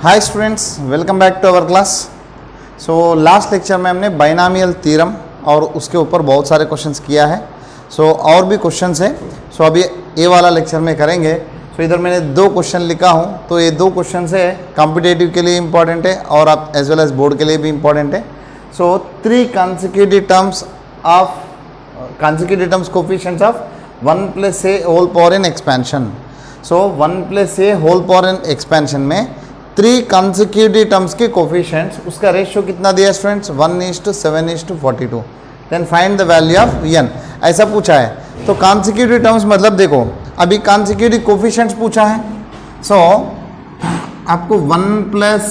Hi students, welcome back to our class. So last lecture में हमने binomial theorem और उसके ऊपर बहुत सारे क्वेश्चंस किया है। और भी क्वेश्चंस हैं। अभी ये वाला लेक्चर में करेंगे। इधर मैंने दो क्वेश्चन लिखा हूँ, तो ये दो क्वेश्चन है कॉम्पिटेटिव के लिए इंपॉर्टेंट है और आप एज वेल एज बोर्ड के लिए भी इंपॉर्टेंट है। 3 consecutive terms coefficients of 1 plus a whole power n expansion। 1 plus a whole power n expansion में 3 consecutive terms के कोफिशिएंट्स, उसका रेशियो कितना दिया students? 1:7:42। Then find the value of n, ऐसा पूछा है। तो consecutive terms मतलब देखो, अभी consecutive कोफिशिएंट्स पूछा है। आपको 1 plus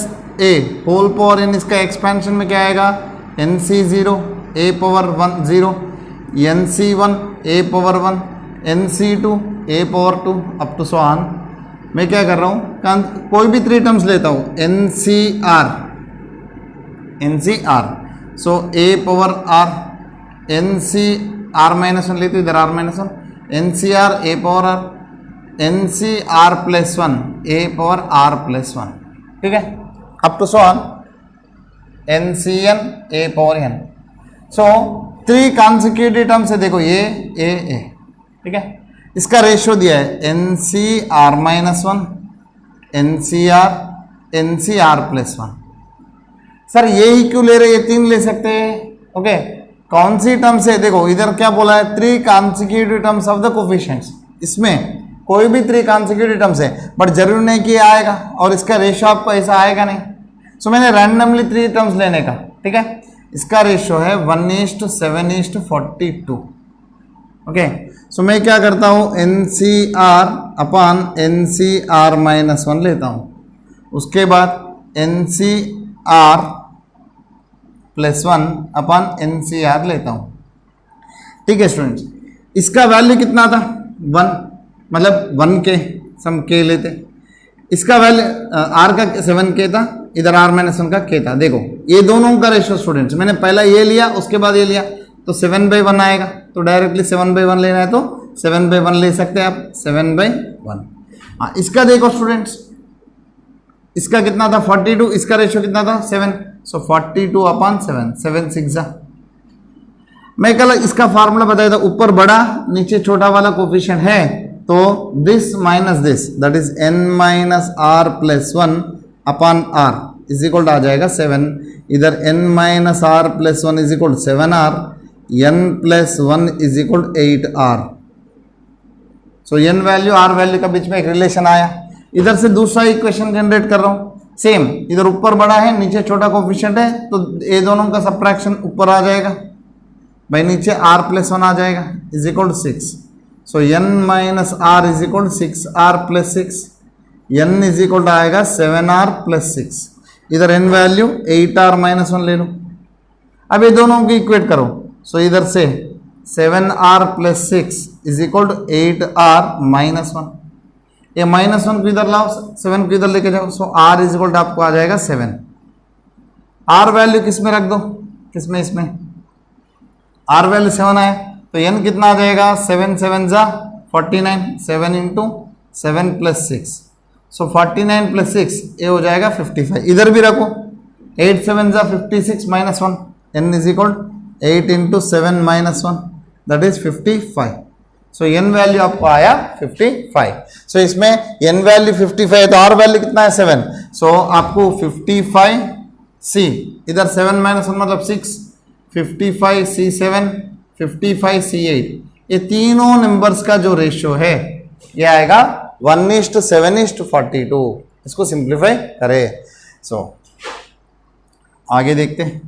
a whole power n इसका एक्सपेंशन में क्या आएगा? nc0 a power 1 0, nc1 a power 1, nc2 a power 2 up to so on. मैं क्या कर रहा हूँ, कोई भी 3 टर्म्स लेता हूँ, NCR, so a power r, NCR -1 लेते इधर r -1, NCR a power r, NCR +1 a power r +1, ठीक है, up to so on NCN a power n। 3 consecutive terms है, देखो ये a, ठीक है। इसका रेशियो दिया है NCR -1, NCR +1। सर ये ही क्यों ले रहे, ये 3 ले सकते हैं, ओके। कौन सी टर्म्स है? देखो इधर क्या बोला है, 3 consecutive terms of the coefficients. इसमें कोई भी 3 consecutive टर्म्स है, बट जरूरी नहीं कि ये आएगा और इसका रेशियो आपको ऐसा आएगा नहीं। मैंने रैंडमली 3 टर्म्स लेने का, ठीक है। इसका रेशियो है 1:7:42, ओके। मैं क्या करता हूँ, NCR अपॉन NCR -1 लेता हूँ, उसके बाद NCR +1 अपॉन NCR लेता हूँ, ठीक है स्टूडेंट्स। इसका वैल्यू कितना था? 1, मतलब 1 के सम k लेते। इसका वैल्यू r का 7k था, इधर r -1 का k था। देखो ये दोनों का रेशियो स्टूडेंट्स, मैंने पहला ये लिया उसके बाद ये लिया, तो 7/1 आएगा। तो डायरेक्टली 7/1 लेना है तो 7/1 ले सकते हैं आप, 7/1। हाँ, इसका देखो स्टूडेंट्स, इसका कितना था? 42, इसका रेशियो कितना था? 7। 42/7, 7 6 जा। मैं कल इसका फार्मूला बताया था, ऊपर बड़ा नीचे छोटा वाला कोफिशिएंट है, तो this minus this, that is n-r +1 upon r is equal आ जाएगा 7। इधर n-r +1 is equal 7r, n +1 is equal 8r। n value r value का बीच में एक रिलेशन आया। इधर से दूसरा इक्वेशन जनरेट कर रहा हूँ, सेम। इधर ऊपर बड़ा है नीचे छोटा कोफिशिएंट है, तो ये दोनों का सब्ट्रैक्शन ऊपर आ जाएगा, भाई नीचे r +1 आ जाएगा, is equal 6। n-r is equal 6r +6, n is equal आएगा 7r +6। इधर n वैल्यू 8r -1 ले लो। अब ये दोनों को इक्वेट करो, इधर से 7r +6 is equal to 8r -1। ये -1 को इधर लाओ, 7 को इधर लेके जाओ, r इज इक्वल टू आपको आ जाएगा 7। r वैल्यू किस में रख दो, किसमें? इसमें r वैल्यू 7 आया, तो n कितना आ जाएगा? 7 7 जा 49, 7 × 7 + 6, 49 + 6 ये हो जाएगा 55। इधर भी रखो, 8 7 जा 56 -1, n is equal 8 × 7 -1, that is 55। n value आपको आया 55। इसमें n वैल्यू 55 है, तो r वैल्यू कितना है? 7। आपको 55c, इधर 7 -1 मतलब 6, 55c7, 55c8, ये तीनों नंबर्स का जो रेशियो है ये आएगा 1:7:42। इसको सिंप्लीफाई करें। आगे देखते हैं।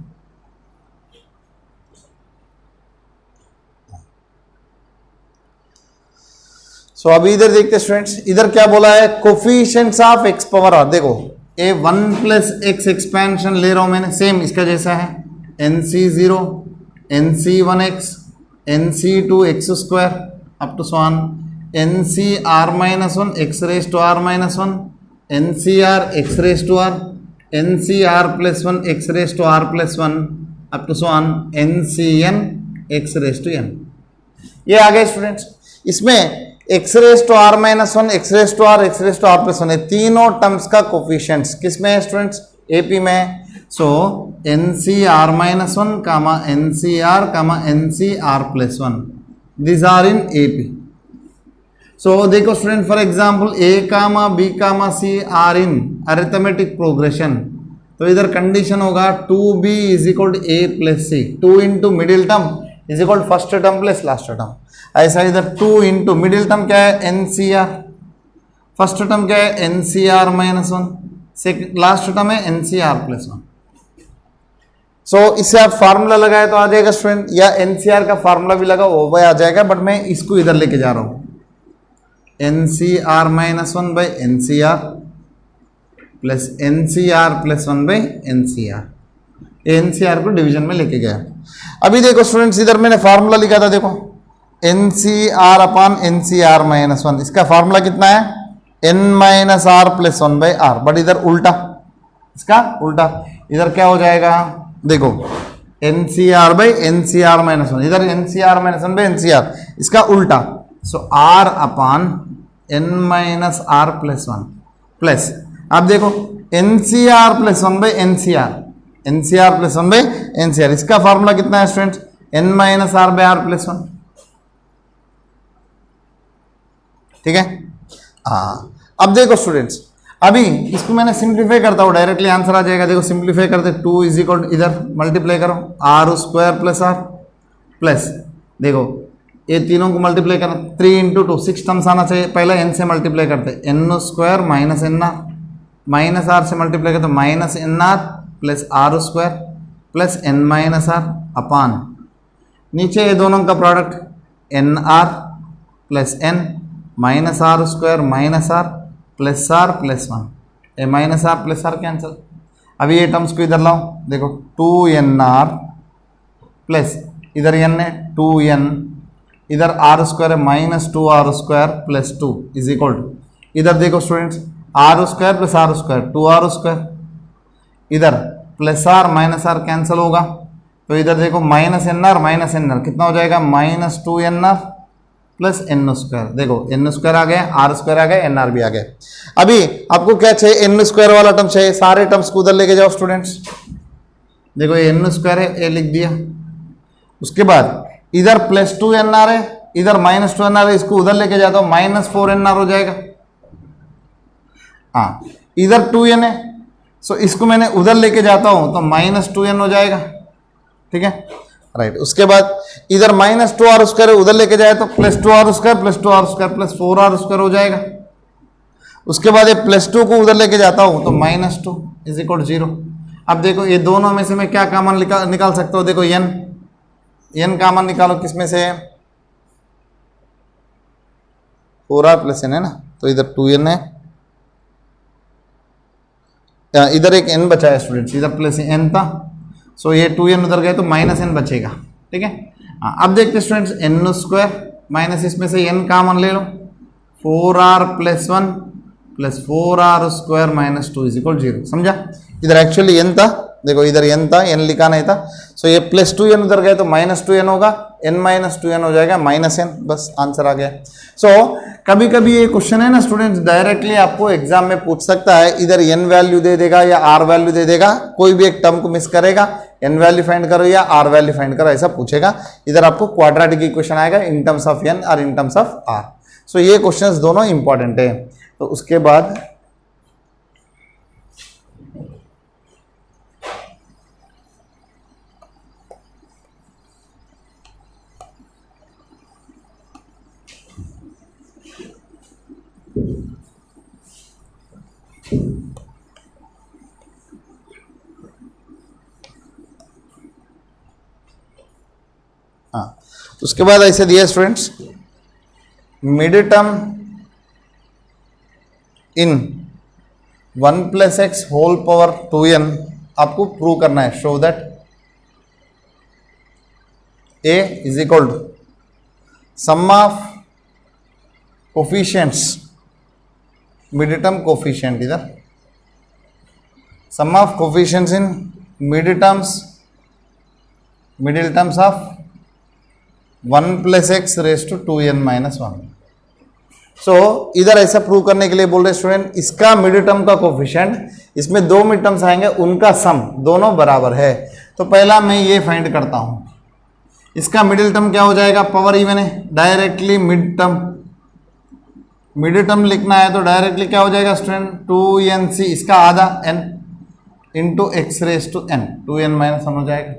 अभी इधर देखते स्टूडेंट्स, इधर क्या बोला है? Coefficients of x power r। देखो ये 1 + x एक्सपेंशन ले रहा हूं मैंने, सेम इसका जैसा है, NC0, NC1x, NC2x² up to so on, NCR -1 x⁻r -1, NCR x⁻r, NCR +1 x⁻r +1 up to so on NCN x⁻n। ये आ गए स्टूडेंट्स। इसमें x raise to r minus one, x raise to r, x raise to r plus one, तीनों terms का coefficients किस में है students? AP में है। So n C R minus one comma n C R plus one, this are in AP. So देखो student, for example a comma b comma c are in arithmetic progression, तो इधर condition होगा 2b is equal to a plus c, 2 into middle term is equal first term plus last term. ऐसा इधर 2 into middle term क्या है? N सी r, first term क्या है? N C R minus one, second last term है n C R plus one. So इससे आप formula लगाए तो आ जाएगा स्टूडेंट, या एन सी आर का फार्मूला भी लगा वो भी आ जाएगा, बट मैं इसको इधर लेके जा रहा हूं, N C R minus one by N C R plus N C R plus one by N C R, N C R को डिवीजन में लेके गया। अभी देखो स्टूडेंट्स, इधर मैंने फार्मूला लिखा था, देखो एन सी r upon n C R minus one, इसका फार्मूला कितना है? N minus r plus one by r, but इधर उल्टा, इसका उल्टा, इधर क्या हो जाएगा? देखो n C r by N C R minus one, इधर n C R minus one by N C R, इसका उल्टा। So r upon n minus r plus one plus, अब देखो n C R plus one by N C R, N C R plus one by N C R, इसका formula कितना है students? N minus R by R plus one, ठीक है। हाँ, अब देखो स्टूडेंट्स, अभी इसको मैंने सिंप्लीफाई करता हूँ, डायरेक्टली आंसर आ जाएगा। देखो सिंप्लीफाई करते, 2 इज इक्वल इधर मल्टीप्लाई करो R square plus are plus, देखो ये तीनों को मल्टीप्लाई करना, 3 इंटू 2 6 टर्म्स आना चाहिए, पहले एन से मल्टीप्लाई करते, n square minus n r, minus r से मल्टीप्लाई करते minus n r plus r square plus n minus r upon, नीचे ये दोनों का product n r plus n minus r square minus r plus are plus one, a minus r plus r cancel. अभी ये terms को इधर लाओ, देखो 2nr प्लस इधर n है 2n, इधर आर स्क्वायर है minus 2r square plus 2 is equal to, इधर देखो students r square plus r square 2r square, इधर plus r minus r cancel होगा, तो इधर देखो माइनस एन आर कितना हो जाएगा? Minus 2nr plus N square, देखो एन स्क्वायर आ गया, आर स्क्वायर आ गया, एन आर भी आ गया। अभी आपको क्या चाहिए? एन स्क्वायर वाला टर्म चाहिए, सारे टर्म्स को उधर लेके जाओ स्टूडेंट्स, देखो ये एन स्क्वायर है, ए लिख दिया, उसके बाद इधर प्लस 2nr है, इधर माइनस 2nr है, इसको उधर लेके जाता हूं, माइनस 4nr हो जाएगा। हाँ, इधर 2n है, सो इसको मैंने उधर लेके जाता हूं तो माइनस 2n हो जाएगा, ठीक है राइट। उसके बाद इधर माइनस 2r स्क्वायर उधर लेके जाए तो plus 2r square plus 2r square plus 4r square हो जाएगा। उसके बाद ये प्लस 2 को उधर लेके जाता हूं तो माइनस 2 इज इक्वल 0। अब देखो ये दोनों में से मैं क्या कॉमन निकाल सकता हूं? देखो n कॉमन निकालो, किसमें से है? 4r प्लस n है ना, तो इधर 2n है, इधर एक n बचा है स्टूडेंट्स, इधर प्लस n था, सो ये 2n उधर गए तो माइनस n बचेगा, ठीक है। अब देखते स्टूडेंट्स n स्क्वायर माइनस इसमें से n कॉमन ले लो, 4r plus 1 plus 4r square minus 2 is equal 0, समझा? इधर एक्चुअली n था, देखो इधर n था, n लिखा नहीं था, सो ये प्लस 2n उधर गए तो माइनस 2n होगा, n माइनस 2n हो जाएगा माइनस n, बस आंसर आ गया। सो कभी कभी ये क्वेश्चन है ना स्टूडेंट्स, डायरेक्टली आपको एग्जाम में पूछ सकता है, इधर n वैल्यू दे देगा या r वैल्यू दे देगा, कोई भी एक टर्म को मिस करेगा, n वैल्यू फाइंड करो या r वैल्यू फाइंड करो, ऐसा पूछेगा। इधर आपको क्वाड्रेटिक इक्वेशन आएगा इन टर्म्स ऑफ n और इन टर्म्स ऑफ r। सो ये क्वेश्चंस दोनों इंपॉर्टेंट है। तो उसके बाद हाँ, उसके बाद ऐसे दिया students, mid term in 1 plus x whole power 2n आपको प्रूव करना है। Show that a is equal to sum of coefficients, mid term coefficient, इधर sum of coefficients in middle terms of 1 plus x raise to 2n minus 1, so इधर ऐसा prove करने के लिए बोल रहे स्टूडेंट, इसका मिड टर्म का कोफिशिएंट, इसमें दो मिड टर्म्स आएंगे, उनका सम दोनों बराबर है। तो पहला मैं ये फाइंड करता हूं, इसका मिडिल टर्म क्या हो जाएगा, पावर इवन है, डायरेक्टली मिड टर्म लिखना है तो डायरेक्टली क्या हो जाएगा स्टूडेंट, 2nc, इसका आधा n into x raise to n, 2n minus 1 हो जाएगा।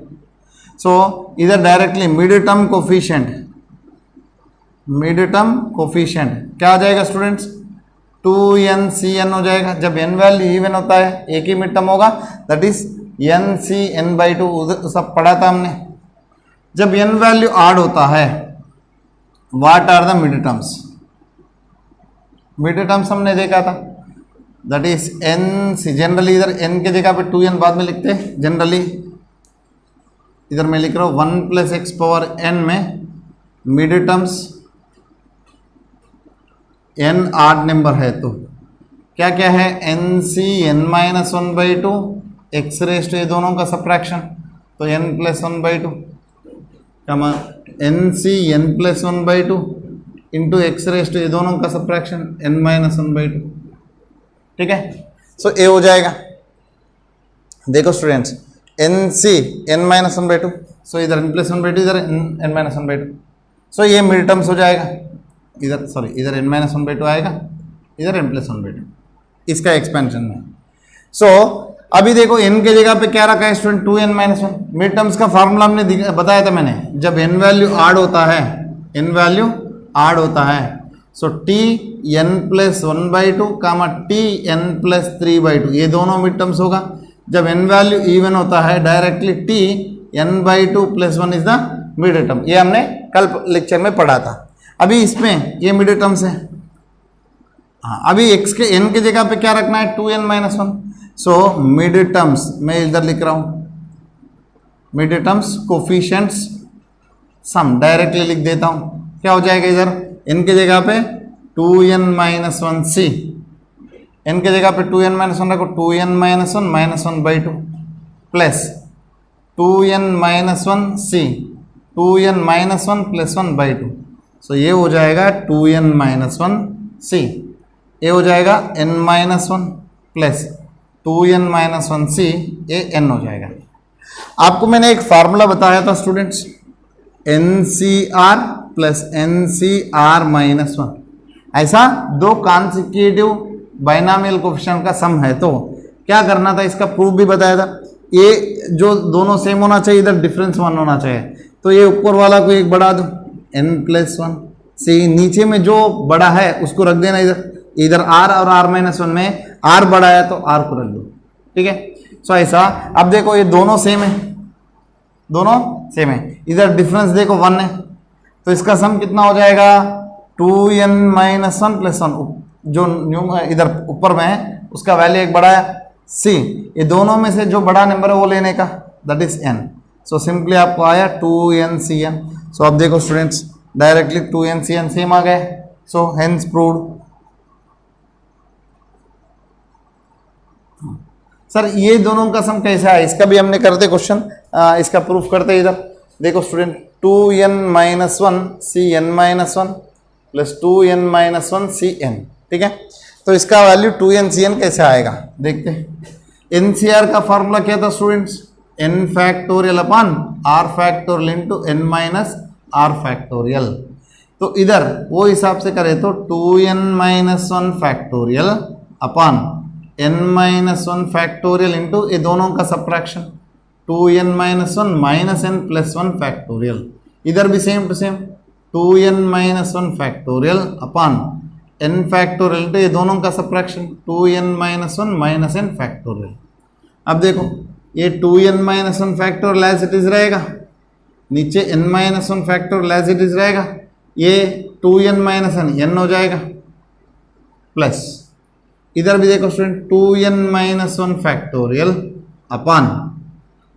सो इधर डायरेक्टली मिड टर्म कोफिशिएंट क्या आ जाएगा स्टूडेंट्स, 2ncn हो जाएगा। जब n वैल्यू इवन होता है, एक ही मिड टर्म होगा, दैट इज ncn/2, सब पढ़ा था हमने। जब n वैल्यू आड होता है, what are the mid terms, mid terms हमने देखा था, दैट इज nc, जनरली इधर n के जगह पे 2n बाद में लिखते हैं, जनरली इधर मैं लिख रहा हूं 1 + x पावर n में मिड टर्म्स n आड नंबर है तो क्या क्या है, nc(n-1/2), x रेस टू, ये दोनों का सब्ट्रैक्शन, तो n+1/2 कमा nc(n+1/2) into x raise to, ये दोनों का सब्ट्रैक्शन n-1/2, ठीक है। सो ए हो जाएगा, देखो स्टूडेंट्स, nc(n-1/2), सो इधर n+1/2, इधर n-1/2, सो ये मिड टर्म्स हो जाएगा, इधर सॉरी, इधर n-1/2 आएगा, इधर n+1/2, इसका एक्सपेंशन में। सो अभी देखो n के जगह पे क्या रखा है स्टूडेंट, 2n-1, मिड टर्म्स का फार्मूला हमने बताया था मैंने, जब n वैल्यू आड होता है, n वैल्यू आड होता है, सो tn+1/2 कामा tn+3/2, ये दोनों मिड टर्म्स होगा। जब n वैल्यू इवन होता है, directly tn/2 + 1 is the mid term, ये हमने कल लेक्चर में पढ़ा था। अभी इसमें ये मिड टर्म्स है, हाँ, अभी x के n के जगह पे क्या रखना है, 2n-1, सो मिड टर्म्स मैं इधर लिख रहा हूं, मिड टर्म्स कोफिशिएंट्स सम डायरेक्टली लिख देता हूं, क्या हो जाएगा, इधर n के जगह पे 2n-1c, n के जगह पे 2n-1 रखो, 2n-1 -1/2 प्लस 2n-1c, 2n-1 + 1/2, सो ये हो जाएगा 2n-1c, ये हो जाएगा n-1 प्लस 2n-1c, ये n हो जाएगा। आपको मैंने एक फार्मूला बताया था स्टूडेंट्स, NCR + NCR-1, ऐसा दो कॉन्सेक्यूटिव बाइनॉमियल कोएफिशिएंट का सम है तो क्या करना था, इसका प्रूफ भी बताया था। ये जो दोनों सेम होना चाहिए, इधर डिफरेंस 1 होना चाहिए, तो ये ऊपर वाला को एक बढ़ा दो, n+1 से, नीचे में जो बड़ा है उसको रख देना इधर, इधर r और r-1 में r बड़ा है तो r को रख दो, ठीक है। सो ऐसा, अब देखो ये दोनों सेम है, दोनों सेम है, इधर डिफरेंस देखो 1 है, तो इसका सम कितना हो जाएगा, 2n-1 + 1, जो इधर ऊपर में है उसका वैल्यू एक बड़ा है c, ये दोनों में से जो बड़ा नंबर है वो लेने का, that is n। So simply आपको आया 2ncn। सो अब देखो स्टूडेंट्स, डायरेक्टली 2ncn सेम आ गए, सो हेंस प्रूव्ड। सर ये दोनों का सम कैसा है, इसका भी हमने करते क्वेश्चन, इसका प्रूफ करते इधर देखो student, 2n-1 cn-1 + 2n-1 cn, ठीक है। तो इसका वैल्यू 2ncn कैसे आएगा देखते हैं। NCR का फॉर्मूला क्या था स्टूडेंट्स, n⁴ अपन r⁴ इंटू n-r⁴। तो इधर वो हिसाब से करें तो 2n-1 अपन n-1 इंटू ये दोनों का सब्ट्रैक्शन, 2n-1 - n+1, इधर भी same to same 2n-1 upon n⁴ into ये दोनों का सब्ट्रैक्शन, 2n-1 - n⁴। अब देखो ये 2n-1 एज इट इज रहेगा, नीचे n-1 एज इट इज रहेगा, ये 2n-n n हो जाएगा, प्लस इधर भी देखो student 2n-1 upon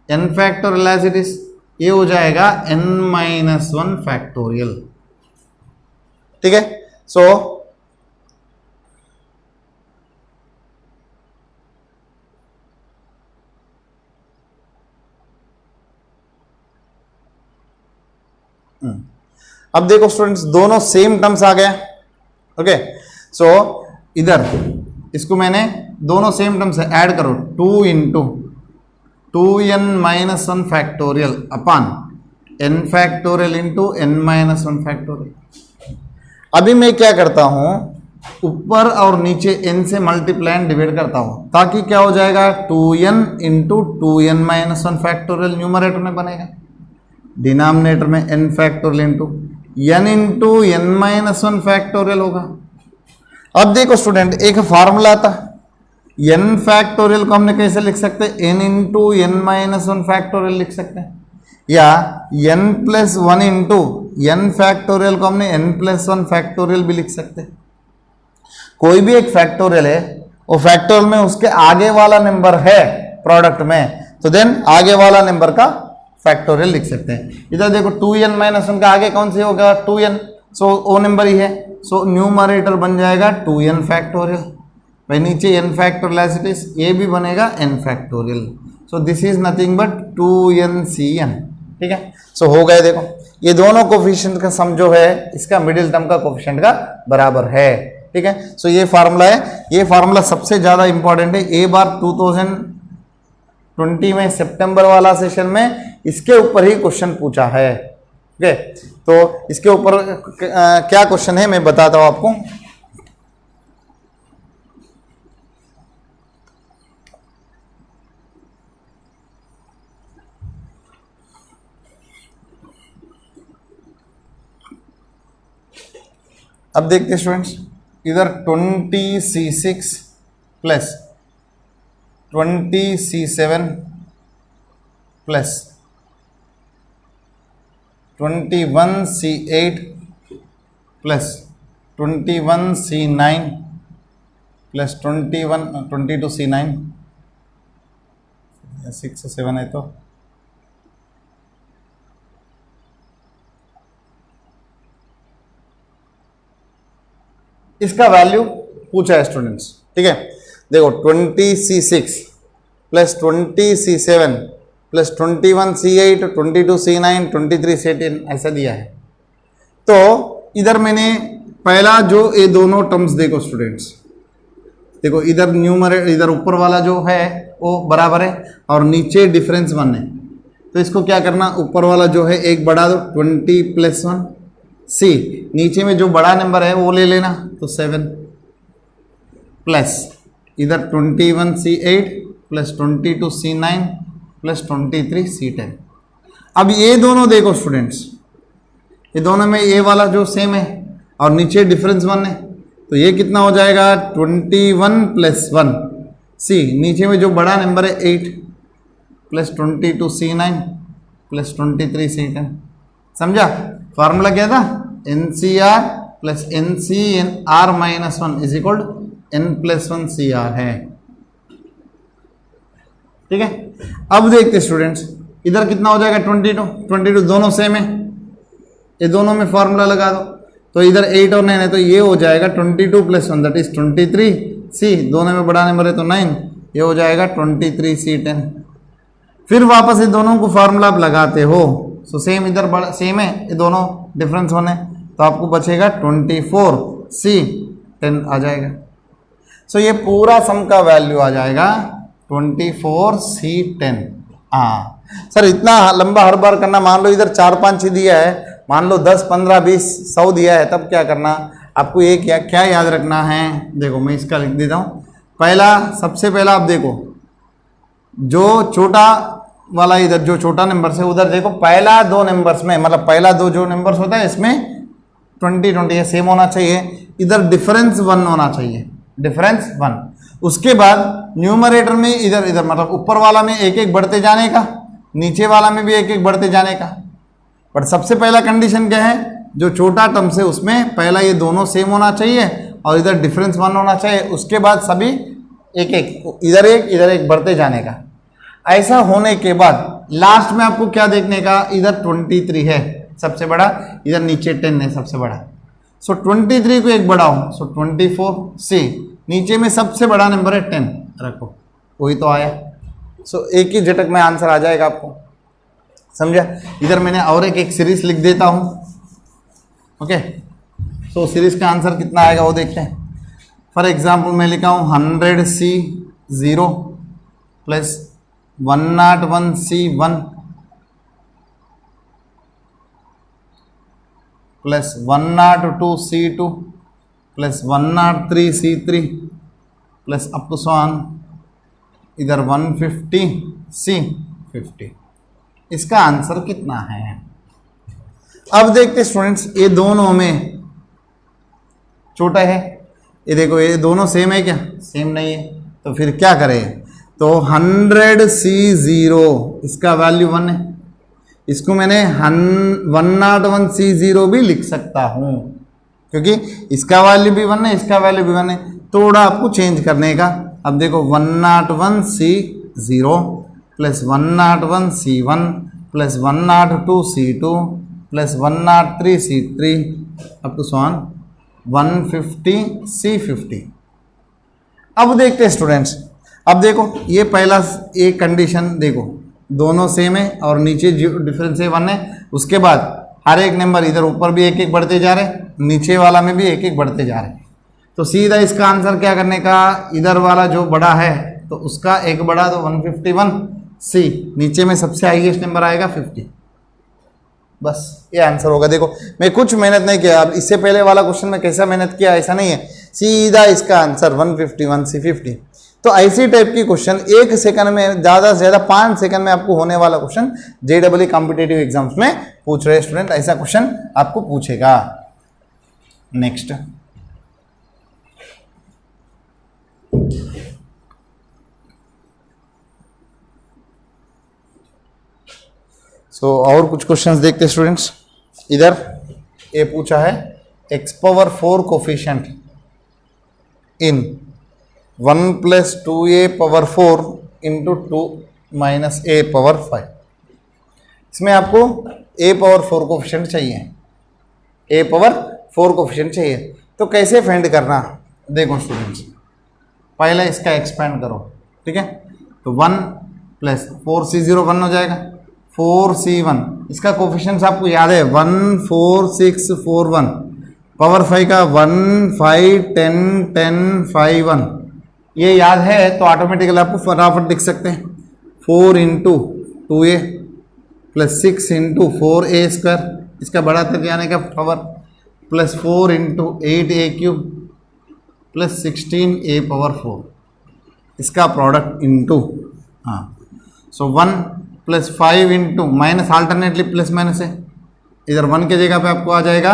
n⁴ as it is, ये हो जाएगा n-1, ठीक है। सो अब देखो स्टूडेंट्स, दोनों सेम टर्म्स आ गया, ओके, सो इधर इसको मैंने दोनों सेम टर्म से ऐड करो, 2 इंटू 2n-1 फैक्टोरियल अपान n factorial into n-1 factorial. अभी मैं क्या करता हूं, ऊपर और नीचे n से मल्टीप्लाई एंड डिवाइड करता हूं, ताकि क्या हो जाएगा 2n into 2n-1 factorial numerator में बनेगा, डिनोमिनेटर में n factorial into n into n-1 factorial होगा। अब देखो स्टूडेंट, एक फार्मूला था, n फैक्टोरियल को हमने कैसे लिख सकते हैं, n इंटू n-1 फैक्टोरियल लिख सकते हैं, या n plus 1 into n factorial को हमने n प्लस 1 फैक्टोरियल भी लिख सकते हैं। कोई भी एक फैक्टोरियल है, वो फैक्टोरियल में उसके आगे वाला नंबर है प्रोडक्ट में, तो देन आगे वाला नंबर का फैक्टोरियल लिख सकते हैं। इधर देखो 2n-1 का आगे कौन से होगा, 2n, सो वो नंबर ही है, सो न्यूमरेटर बन जाएगा 2n फैक्टोरियल, भाई नीचे n factorial as it is, ये भी बनेगा n factorial, so this is nothing but 2n-Cn। ठीक है, सो हो गए, देखो ये दोनों कोफिशिएंट का सम जो है इसका मिडिल टर्म का कोफिशिएंट का बराबर है। ठीक है, सो ये फार्मूला है, ये फार्मूला सबसे ज्यादा इंपॉर्टेंट है। एक बार 2020 में सितंबर वाला सेशन में इसके ऊपर ही क्वेश्चन पूछा है। ओके, तो इसके ऊपर क्या क्वेश्चन है मैं बताता हूं आपको। अब देखते हैं स्टूडेंट्स, इधर 20C6 plus 20C7 plus 21C8 plus 21C9 plus 22C9, 6 से 7 है तो इसका वैल्यू पूछा है स्टूडेंट्स। ठीक है, देखो 20C6 plus 20C7 plus 21C8 22C9 23C10 ऐसा दिया है। तो इधर मैंने पहला जो ये दोनों टर्म्स देखो स्टूडेंट्स, देखो इधर न्यूमरेटर, इधर ऊपर वाला जो है वो बराबर है और नीचे डिफरेंस 1 है, तो इसको क्या करना, ऊपर वाला जो है एक बढ़ा दो 20 प्लस 1 C, नीचे में जो बड़ा नंबर है वो ले लेना, तो 7 प्लस इधर 21C8 plus 22C9 plus 23C10। अब ये दोनों देखो स्टूडेंट्स, ये दोनों में ये वाला जो सेम है और नीचे डिफरेंस 1 है, तो ये कितना हो जाएगा 21 प्लस 1 C, नीचे में जो बड़ा नंबर है 8 प्लस 22C9 प्लस 23C10। समझा, फार्मूला क्या था, NCR plus NCR minus 1 is equal N plus 1 CR है। ठीक है, अब देखते स्टूडेंट्स, इधर कितना हो जाएगा 22 दोनों सेम है, ये दोनों में फार्मूला लगा दो, तो इधर 8 और 9 है, तो ये हो जाएगा 22 प्लस 1 दैट इज 23C, दोनों में बड़ा नंबर है तो 9, ये हो जाएगा 23C10। फिर वापस ये दोनों को फार्मूला आप लगाते हो, सो सेम इधर बड़ा सेम है, ये दोनों डिफरेंस 1 है, तो आपको बचेगा 24C10 आ जाएगा। सो ये पूरा सम का वैल्यू आ जाएगा 24C10। हाँ सर, इतना लंबा हर बार करना, मान लो इधर 4-5 ही दिया है, मान लो 10, 15, 20, 100 दिया है, तब क्या करना आपको, ये क्या याद रखना है। देखो मैं इसका लिख देता हूँ, पहला सबसे पहला आप देखो जो छोटा वाला, इधर जो छोटा नंबर है उधर देखो, पहला 2 नंबर्स में, मतलब पहला 2 जो नंबर्स होता है इसमें 20 सेम होना चाहिए, इधर डिफरेंस 1 होना चाहिए, डिफरेंस 1। उसके बाद न्यूमरेटर में इधर मतलब ऊपर वाला में एक एक बढ़ते जाने का, नीचे वाला में भी एक एक बढ़ते जाने का। बट सबसे पहला कंडीशन क्या है, जो छोटा टर्म है उसमें पहला ये दोनों सेम होना चाहिए और इधर डिफरेंस 1 होना चाहिए, उसके बाद सभी एक एक, इधर एक बढ़ते जाने का। ऐसा होने के बाद लास्ट में आपको क्या देखने का, इधर 23 है सबसे बड़ा, इधर नीचे 10 है सबसे बड़ा, सो 23 को एक बढ़ाओ, सो 24C, नीचे में सबसे बड़ा नंबर है 10 रखो, वही तो आया। सो एक ही झटक में आंसर आ जाएगा आपको, समझा। इधर मैंने और एक सीरीज लिख देता हूं, ओके। सो सीरीज का आंसर कितना आएगा वो देखते हैं। फॉर एग्जाम्पल मैं लिखा हूँ 100C0 plus 101C1 plus 102C2 plus 103C3 plus up to so on इधर 150C50। इसका आंसर कितना है? अब देखते स्टूडेंट्स, ये दोनों में छोटा है, ये देखो ये दोनों सेम है क्या? सेम नहीं है, तो फिर क्या करें? तो 100C0 इसका वैल्यू 1 है, इसको मैंने 101C0 भी लिख सकता हूं क्योंकि इसका वैल्यू भी 1 है, इसका वैल्यू भी 1 है। थोड़ा आपको चेंज करने का। अब देखो 101C0 plus 101C1 plus 102C2 plus 103C3 up to so on 150C50। अब देखते हैं स्टूडेंट्स, अब देखो ये पहला एक कंडीशन देखो, दोनों सेम है और नीचे डिफरेंस है 1 है। उसके बाद हर एक नंबर इधर ऊपर भी एक एक बढ़ते जा रहे, नीचे वाला में भी एक एक बढ़ते जा रहे। तो सीधा इसका आंसर क्या करने का, इधर वाला जो बड़ा है तो उसका एक बड़ा तो 151C, नीचे में सबसे हाईएस्ट नंबर आएगा 50। बस ये आंसर होगा। देखो मैं कुछ मेहनत नहीं किया। अब इससे पहले वाला क्वेश्चन में कैसा मेहनत किया ऐसा नहीं है, सीधा इसका आंसर 151C50। तो ऐसी टाइप की क्वेश्चन 1 सेकंड में, ज़्यादा से ज़्यादा 5 सेकंड में आपको होने वाला क्वेश्चन JEE कॉम्पिटेटिव एग्जाम्स में पूछ रहे स्टूडेंट, ऐसा क्वेश्चन आपको पूछेगा। नेक्स्ट और कुछ क्वेश्चंस देखते स्टूडेंट्स। इधर ये पूछा है x⁴ coefficient in 1 + 2a⁴ into 2 - a⁵। इसमें आपको a⁴ कोफिशिएंट चाहिए, a⁴ कोफिशिएंट चाहिए। तो कैसे फाइंड करना, देखो स्टूडेंट्स पहले इसका एक्सपेंड करो, ठीक है। तो 1 + 4C0 1 हो जाएगा, 4C1 इसका कोफिशिएंट्स आपको याद है 1 4 6 4 1, पावर 5 का 1 5 10 10 5 1, ये याद है तो ऑटोमेटिकली आपको फटाफट लिख सकते हैं। 4 × 2a प्लस 6 × 4a², इसका बढ़ाते जाने का power, plus 4 × 8a³ plus 16a⁴, इसका प्रोडक्ट इंटू, हाँ सो 1 + 5 × माइनस, अल्टरनेटली प्लस माइनस है, इधर 1 के जगह पे आपको आ जाएगा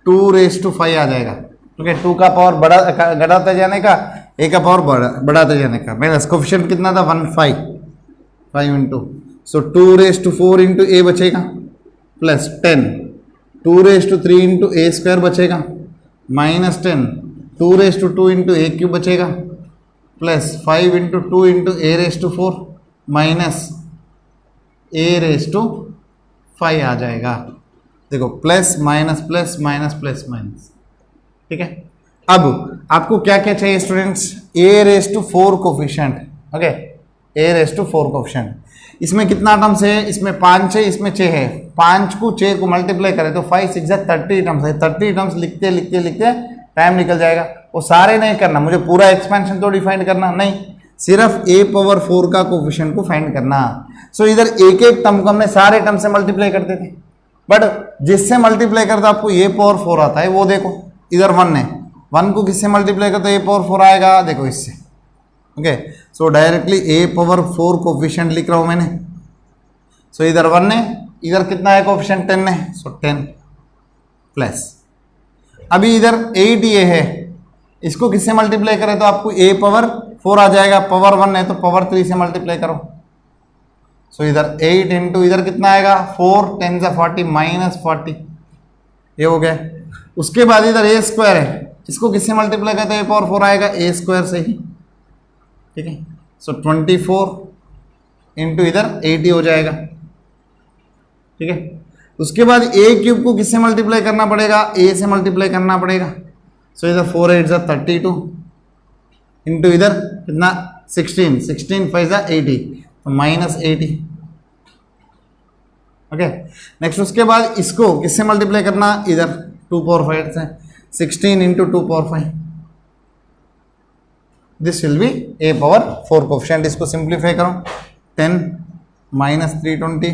2⁵ आ जाएगा, ठीक है। 2 का पावर घटाते जाने का, a का पावर बढ़ाते जाने का। मेरा कोफिशिएंट कितना था 1 5 × सो 2⁴ × a बचेगा, प्लस 10 2⁵ a² बचेगा, माइनस 10 2⁵ a³ बचेगा, प्लस 5 × 2 × a⁴ माइनस a⁵ आ जाएगा। देखो plus minus plus minus plus minus, ठीक है। अब आपको क्या क्या चाहिए students, a⁴ coefficient, okay, a⁴ coefficient. इसमें कितना टर्म्स है, इसमें 5 है, इसमें 6 है। 5 को 6 को मल्टीप्लाई करें तो 5 6 30 टर्म्स है। 30 टर्म्स लिखते लिखते लिखते टाइम निकल जाएगा। वो सारे नहीं करना, मुझे पूरा एक्सपेंशन तो डिफाइन करना नहीं, सिर्फ a⁴ का कोफिशिएंट को फाइंड करना। सो इधर एक एक टर्म को हमने सारे टर्म से मल्टीप्लाई करते थे, बट जिससे मल्टीप्लाई करते आपको a⁴ आता है, वो देखो इधर 1 है, 1 को किससे मल्टीप्लाई करते a⁴ आएगा, देखो इससे, ओके। सो डायरेक्टली a⁴ कोफिशिएंट लिख रहा हूं मैंने। सो इधर 1 है, इधर कितना है कोफिशिएंट 10 है, सो 10 प्लस, अभी इधर 8a है, इसको किससे मल्टीप्लाई करें तो आपको a⁴ आ जाएगा, पावर 1 है तो पावर 3 से मल्टीप्लाई करो। सो इधर 8 × इधर कितना आएगा 4 10 40 -40, ये हो गया। उसके बाद इधर a² है, इसको किससे मल्टीप्लाई करते हैं a⁴ आएगा a² से ही, ठीक है। सो 24 × इधर 80 हो जाएगा, ठीक है। उसके बाद a³ को किससे मल्टीप्लाई करना पड़ेगा, a से मल्टीप्लाई करना पड़ेगा। सो इधर 4 8 32 × इधर कितना 16 16 5 80, तो -80, ओके। नेक्स्ट उसके बाद इसको किससे मल्टीप्लाई करना, इधर 2 पावर 5 से 16 into 2 power 5, this will be a power 4 coefficient. इसको सिंप्लीफाई करो, 10 माइनस 320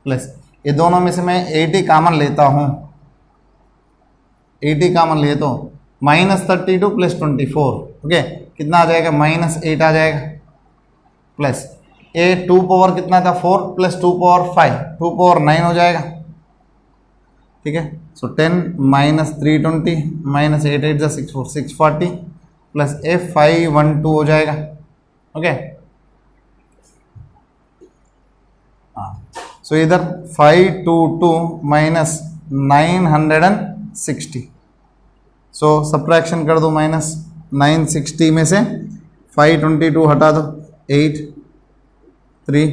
प्लस, ये दोनों में से मैं 80 कॉमन लेता हूँ, 80 कॉमन लिए तो माइनस 32 प्लस 24, ओके कितना आ जाएगा, -8 आ जाएगा, प्लस ए 2 पावर कितना था 4 प्लस 2 पावर 5, 2 पावर 9 हो जाएगा, ठीक है। सो 10 माइनस 320 माइनस 8 8 640 प्लस ए 512 हो जाएगा, ओके। हाँ, सो इधर 522 माइनस 960, सो सब्ट्रैक्शन कर दो, माइनस 960 में से 522 हटा दो, 8 3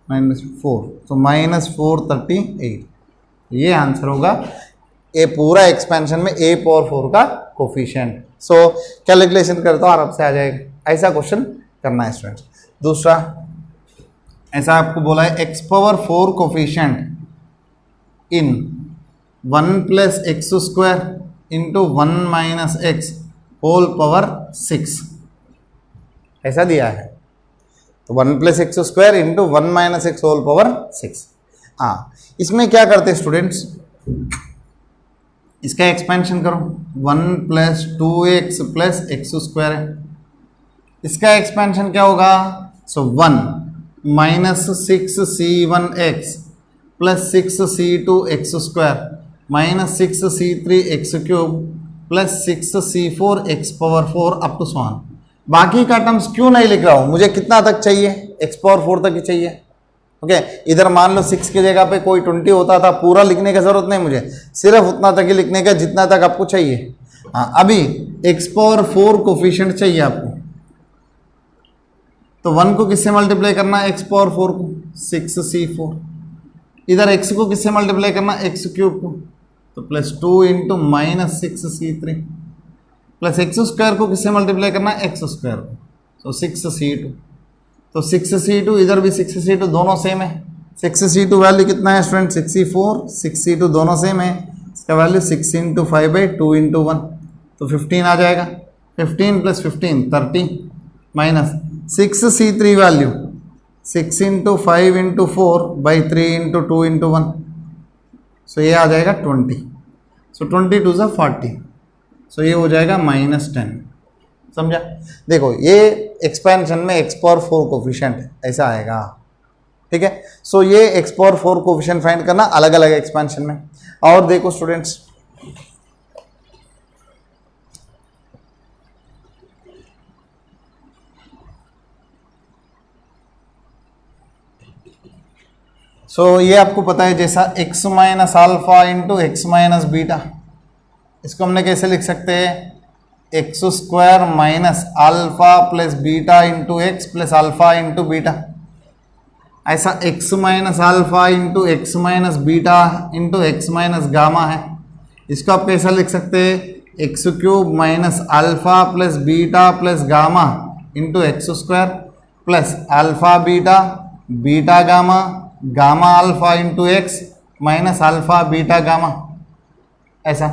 माइनस 4, तो -438, ये आंसर होगा ए पूरा एक्सपेंशन में a पावर 4 का कोफिशिएंट। सो कैलकुलेशन करता हूँ आराम से आ जाएगा, ऐसा क्वेश्चन करना है स्टूडेंट्स। दूसरा ऐसा आपको बोला है x power 4 coefficient in 1 plus x square into 1 minus x whole power 6, ऐसा दिया है। तो 1 plus x square into 1 minus x whole power 6। हाँ, इसमें क्या करते हैं स्टूडेंट्स, इसका एक्सपेंशन करो, 1 plus 2x plus x square है, इसका एक्सपेंशन क्या होगा, so 1 minus 6c1x plus 6c2 x square minus 6c3 x cube plus 6c4 x power 4 up to so on. बाकी का टर्म्स क्यों नहीं लिख रहा हूं, मुझे कितना तक चाहिए, एक्स पावर 4 तक ही चाहिए, ओके। इधर मान लो 6 की जगह पे कोई 20 होता था, पूरा लिखने की जरूरत नहीं मुझे, सिर्फ उतना तक ही लिखने का जितना तक आपको चाहिए। हाँ, अभी एक्स पावर 4 कोफिशिएंट चाहिए आपको, तो 1 को किससे मल्टीप्लाई करना है, एक्स पावर 4 को 6c4, इधर x को किससे मल्टीप्लाई करना है, एक्स क्यूब को, तो plus 2 into minus 6c3 plus x square को किससे मल्टीप्लाई करना है, एक्स स्क्वायर को, तो 6c2, तो 6c2 इधर भी 6c2 दोनों सेम है। 6c2 वैल्यू कितना है स्टूडेंट, 64, 6c2 दोनों सेम है, इसका वैल्यू 6 इंटू 5/2 इंटू 1, तो 15 आ जाएगा, 15 plus 15 30 minus 6c3 value 6 into 5 into 4/3 into 2 into 1, सो ये आ जाएगा 20, सो 22 से 40, सो ये हो जाएगा -10, समझा। देखो ये एक्सपेंशन में x पावर 4 कोफिशिएंट ऐसा आएगा, ठीक है। सो ये x पावर 4 कोफिशिएंट फाइंड करना अलग अलग एक्सपेंशन में। और देखो स्टूडेंट्स, सो ये आपको पता है जैसा x minus alpha into x minus beta, इसको हमने कैसे लिख सकते हैं, x square minus alpha plus beta into x plus alpha into beta. ऐसा x minus alpha into x minus beta into x minus gamma है, इसको आप कैसा लिख सकते हैं, x cube minus alpha plus beta plus gamma into x square plus alpha beta beta gamma gamma alpha into x minus alpha beta gamma, ऐसा।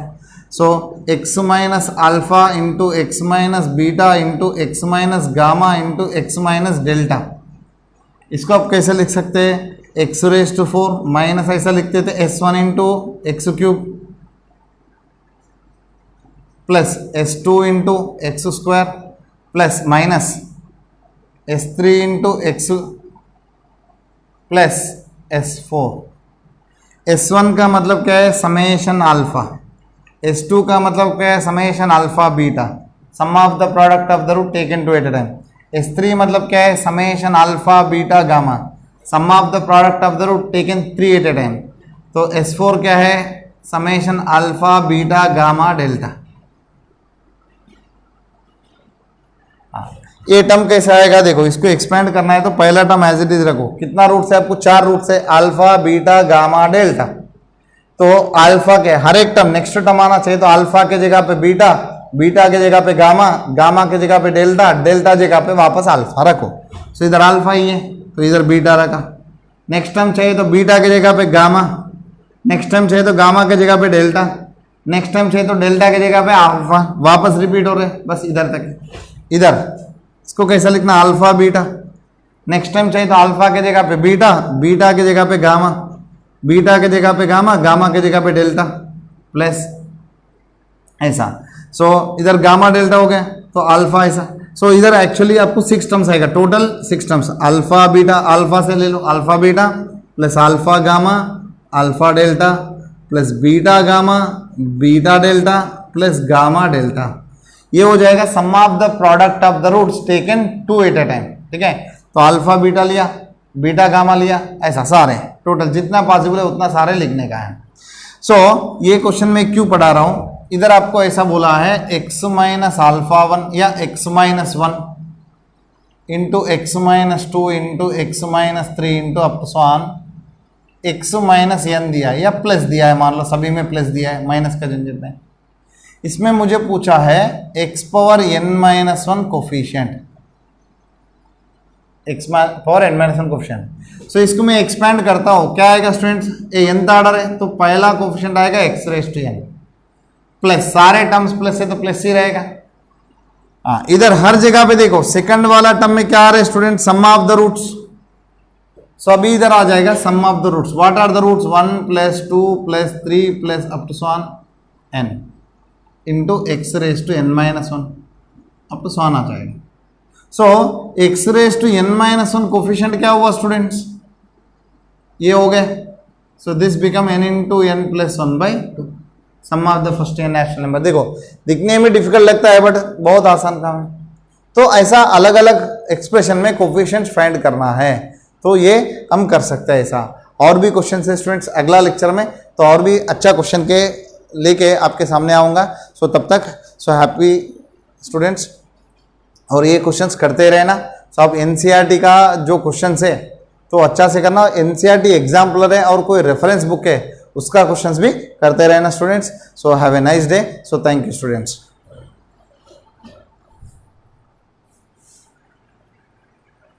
So x minus alpha into x minus beta into x minus gamma into x minus delta, इसको आप कैसे लिख सकते हैं, x raise to 4 minus ऐसा लिखते थे s1 into x cube plus s2 into x square plus minus s3 into x plus s4। s1 का मतलब क्या है, समेशन अल्फा, s2 का मतलब क्या है, summation alpha beta, sum of the product of the root taken two at a time. s3 मतलब क्या है, summation alpha beta gamma, sum of the product of the root taken 3 at a time. तो s4 क्या है, summation alpha beta gamma delta. ये term कैसे आएगा, देखो इसको एक्सपेंड करना है तो पहला टर्म एज इट इज रखो, कितना रूट से आपको, 4 रूट से, अल्फा बीटा गामा डेल्टा। तो अल्फा के हर एक टर्म नेक्स्ट टर्म आना चाहिए, तो अल्फा के जगह पे बीटा, बीटा के जगह पे गामा, गामा के जगह पे डेल्टा, डेल्टा जगह पे वापस अल्फा रखो। तो इधर अल्फा ही है तो इधर बीटा रखा। नेक्स्ट टर्म चाहिए तो बीटा की जगह पे गामा, नेक्स्ट टाइम चाहिए तो गामा के जगह पे डेल्टा, नेक्स्ट टाइम चाहिए तो डेल्टा के जगह पे अल्फा, वापस रिपीट हो रहे बस इधर तक। इधर इसको कैसा लिखना, अल्फा बीटा। नेक्स्ट टाइम चाहिए तो अल्फा के जगह पे बीटा, बीटा के जगह पे गामा, बीटा के जगह पे गामा, गामा के जगह पे डेल्टा प्लस ऐसा। सो इधर गामा डेल्टा हो गया तो अल्फा ऐसा। सो इधर एक्चुअली आपको 6 टर्म्स आएगा, total 6 terms. Alpha beta, alpha से ले लो, alpha beta plus alpha gamma, alpha delta plus beta gamma, beta delta plus gamma delta. ये हो जाएगा sum of the product of the roots taken 2 at a time. ठीक है, तो alpha beta लिया, बीटा गामा लिया, ऐसा सारे टोटल जितना पॉसिबल है उतना सारे लिखने का है। सो ये क्वेश्चन में क्यों पढ़ा रहा हूं, इधर आपको ऐसा बोला है x माइनस अल्फा 1 या x minus 1 into x minus 2 into x minus 3 into up so on x minus n दिया है या प्लस दिया है, मान लो सभी में प्लस दिया है, माइनस का झंझट है। इसमें मुझे पूछा है x power n minus 1 coefficient, x power n minus 1 coefficient. So इसको मैं एक्सपैंड करता हूं, क्या आएगा स्टूडेंट्स, ये nth ऑर्डर है तो पहला कोफिशिएंट आएगा x raise to n plus, सारे टर्म्स प्लस है तो प्लस ही रहेगा। हाँ, इधर हर जगह पे देखो सेकंड वाला टर्म में क्या आ रहा है student, sum of the roots. So अभी इधर आ जाएगा sum of the roots. What are the roots, 1 plus 2 plus 3 plus up to so on n into x raise to n minus 1 up to so on आ जाएगा। So x raise to n minus 1 coefficient क्या हुआ students, ये हो गए। So this become n into n plus 1/2 sum of the first n natural number. देखो दिखने में डिफिकल्ट लगता है बट बहुत आसान काम है। तो ऐसा अलग अलग एक्सप्रेशन में कोफिशिएंट्स फाइंड करना है, तो ये हम कर सकते हैं ऐसा। और भी क्वेश्चन है स्टूडेंट्स अगला लेक्चर में, तो और भी अच्छा क्वेश्चन के लेके आपके सामने आऊँगा। सो तब तक सो हैप्पी स्टूडेंट्स, और ये क्वेश्चंस करते रहना। सो आप एनसीईआरटी का जो क्वेश्चंस है तो अच्छा से करना, एनसीईआरटी एग्जाम्पलर है और कोई रेफरेंस बुक है उसका क्वेश्चंस भी करते रहना students. So have a nice day. So thank you students.